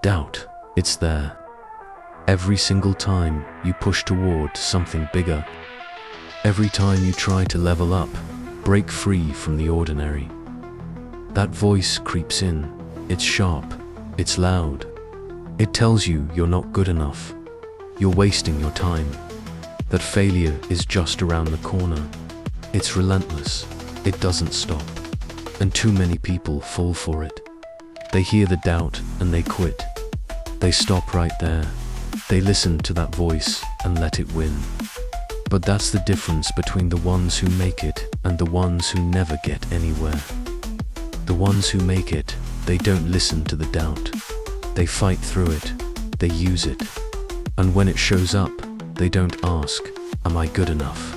Doubt, it's there. Every single time you push toward something bigger. Every time you try to level up, break free from the ordinary. That voice creeps in. It's sharp. It's loud. It tells you you're not good enough. You're wasting your time. That failure is just around the corner. It's relentless. It doesn't stop. And too many people fall for it. They hear the doubt and they quit. They stop right there. They listen to that voice and let it win. But that's the difference between the ones who make it and the ones who never get anywhere. The ones who make it, they don't listen to the doubt. They fight through it. They use it. And when it shows up, they don't ask, "Am I good enough?"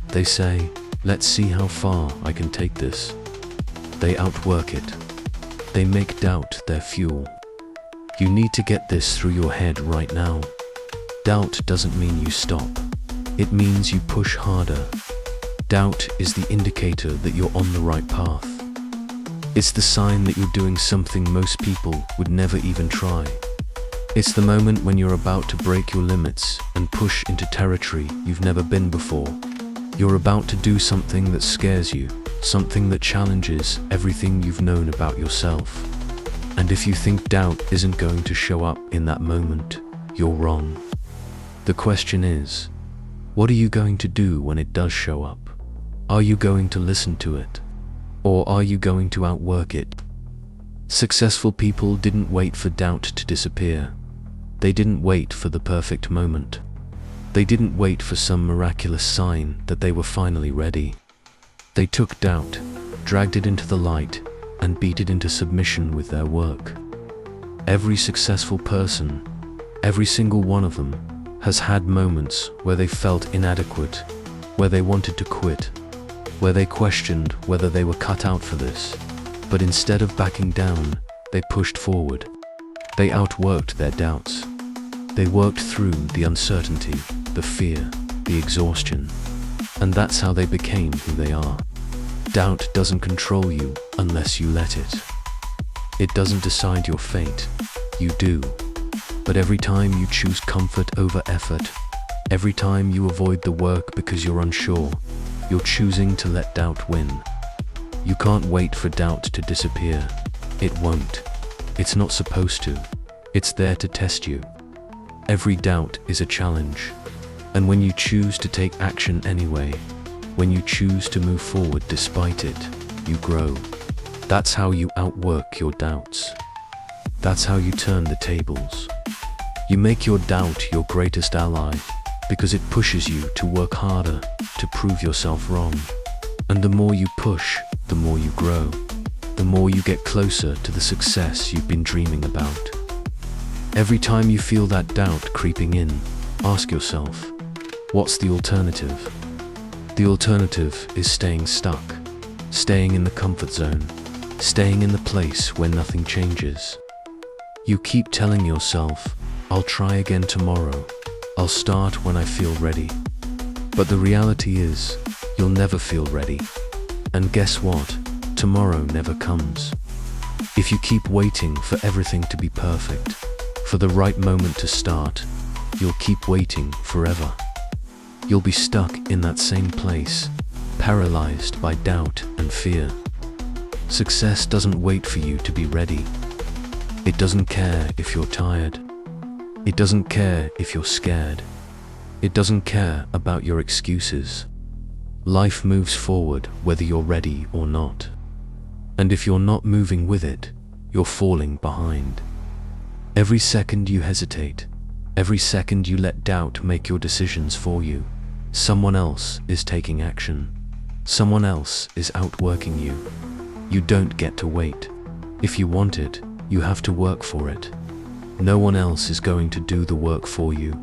They say, "Let's see how far I can take this." They outwork it. They make doubt their fuel. You need to get this through your head right now. Doubt doesn't mean you stop. It means you push harder. Doubt is the indicator that you're on the right path. It's the sign that you're doing something most people would never even try. It's the moment when you're about to break your limits and push into territory you've never been before. You're about to do something that scares you, something that challenges everything you've known about yourself. And if you think doubt isn't going to show up in that moment, you're wrong. The question is, what are you going to do when it does show up? Are you going to listen to it? Or are you going to outwork it? Successful people didn't wait for doubt to disappear. They didn't wait for the perfect moment. They didn't wait for some miraculous sign that they were finally ready. They took doubt, dragged it into the light, and beat it into submission with their work. Every successful person, every single one of them, has had moments where they felt inadequate, where they wanted to quit, where they questioned whether they were cut out for this. But instead of backing down, they pushed forward. They outworked their doubts. They worked through the uncertainty, the fear, the exhaustion. And that's how they became who they are. Doubt doesn't control you unless you let it. It doesn't decide your fate. You do. But every time you choose comfort over effort, every time you avoid the work because you're unsure, you're choosing to let doubt win. You can't wait for doubt to disappear. It won't. It's not supposed to. It's there to test you. Every doubt is a challenge. And when you choose to take action anyway, when you choose to move forward despite it, you grow. That's how you outwork your doubts. That's how you turn the tables. You make your doubt your greatest ally because it pushes you to work harder, to prove yourself wrong. And the more you push, the more you grow. The more you get closer to the success you've been dreaming about. Every time you feel that doubt creeping in, ask yourself, what's the alternative? The alternative is staying stuck, staying in the comfort zone, staying in the place where nothing changes. You keep telling yourself, I'll try again tomorrow. I'll start when I feel ready. But the reality is, you'll never feel ready. And guess what? Tomorrow never comes. If you keep waiting for everything to be perfect, for the right moment to start, you'll keep waiting forever. You'll be stuck in that same place, paralyzed by doubt and fear. Success doesn't wait for you to be ready. It doesn't care if you're tired. It doesn't care if you're scared. It doesn't care about your excuses. Life moves forward whether you're ready or not. And if you're not moving with it, you're falling behind. Every second you hesitate, every second you let doubt make your decisions for you, someone else is taking action. Someone else is outworking you. You don't get to wait. If you want it, you have to work for it. No one else is going to do the work for you.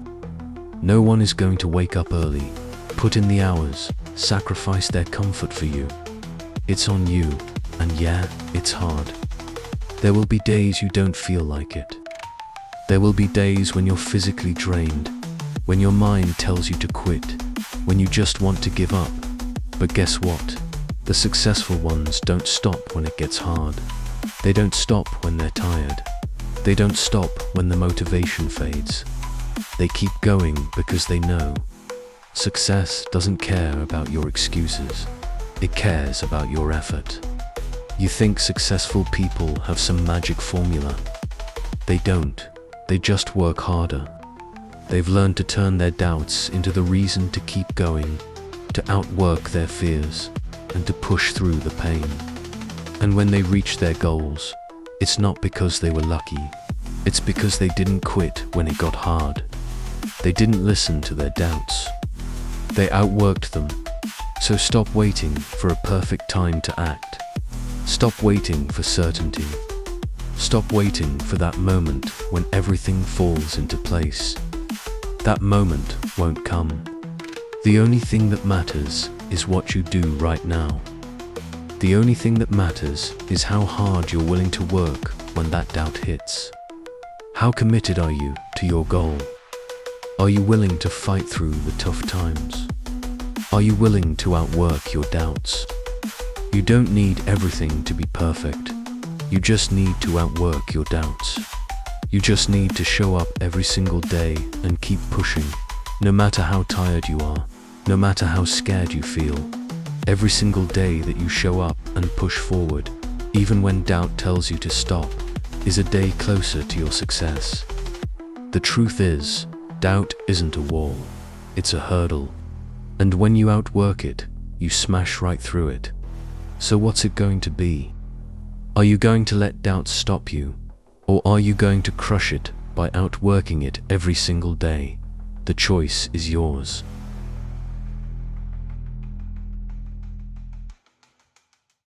No one is going to wake up early, put in the hours, sacrifice their comfort for you. It's on you, and yeah, it's hard. There will be days you don't feel like it. There will be days when you're physically drained, when your mind tells you to quit, when you just want to give up. But guess what? The successful ones don't stop when it gets hard. They don't stop when they're tired. They don't stop when the motivation fades. They keep going because they know success doesn't care about your excuses. It cares about your effort. You think successful people have some magic formula. They don't. They just work harder. They've learned to turn their doubts into the reason to keep going, to outwork their fears, and to push through the pain. And when they reach their goals, it's not because they were lucky. It's because they didn't quit when it got hard. They didn't listen to their doubts. They outworked them. So stop waiting for a perfect time to act. Stop waiting for certainty. Stop waiting for that moment when everything falls into place. That moment won't come. The only thing that matters is what you do right now. The only thing that matters is how hard you're willing to work when that doubt hits. How committed are you to your goal? Are you willing to fight through the tough times? Are you willing to outwork your doubts? You don't need everything to be perfect. You just need to outwork your doubts. You just need to show up every single day and keep pushing, no matter how tired you are, no matter how scared you feel. Every single day that you show up and push forward, even when doubt tells you to stop, is a day closer to your success. The truth is, doubt isn't a wall, it's a hurdle. And when you outwork it, you smash right through it. So what's it going to be? Are you going to let doubt stop you? Or are you going to crush it by outworking it every single day? The choice is yours.